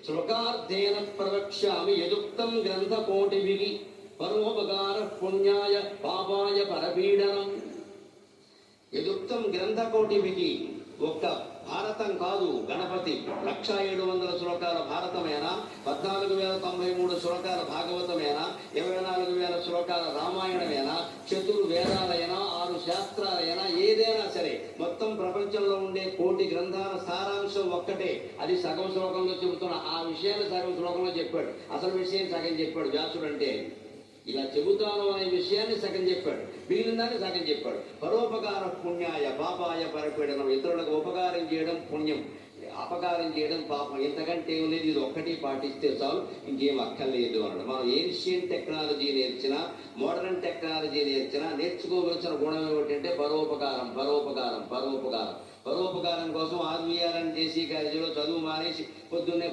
శ్లోకార్థేన ప్రవక్ష్యామి యదుక్తం గ్రంథకోటిభిః పరోపకార పుణ్యాయ పాపాయ పరపీడనం. యదుక్తం గ్రంథకోటిభిః, ఒక్క భారతం కాదు గణపతి 1700 శ్లోకాల భారతమేనా, 14,093 శ్లోకాల భాగవతమేనా, 24,000 శ్లోకాల రామాయణమేనా, చతుర్వేదాలైనా 6 శాస్త్రాలైనా ఏదైనా సరే మొత్తం ప్రపంచంలో ఉండే కోటి గ్రంథాల సారాంశం ఒక్కటే. అది సగం శ్లోకంలో చెబుతున్న ఆ విషయాన్ని సగం శ్లోకంలో చెప్పాడు. అసలు విషయం సగం చెప్పాడు వ్యాసుడు. అంటే ఇలా చెబుతాను అనే విషయాన్ని సగం చెప్పాడు, మిగిలిన దాన్ని సగం చెప్పాడు. పరోపకార పుణ్యాయ పాపాయ పరపీడనం. ఇతరులకు ఉపకారం చేయడం పుణ్యం, అపకారం చేయడం పాపం. ఇంతకంటే ఏం లేదు, ఇది ఒక్కటి పాటిస్తే చాలు, ఇంకేం అక్కర్లేదు అన్నాడు. మనం ఏన్షియన్ టెక్నాలజీ నేర్చినా, మోడర్న్ టెక్నాలజీ నేర్చినా నేర్చుకోవలసిన గుణం ఏమిటంటే పరోపకారం, పరోపకారం, పరోపకారం. పరోపకారం కోసం ఆర్వీఆర్ఎన్ చేసి కాలేజీలో చదువు మానేసి పొద్దున్నే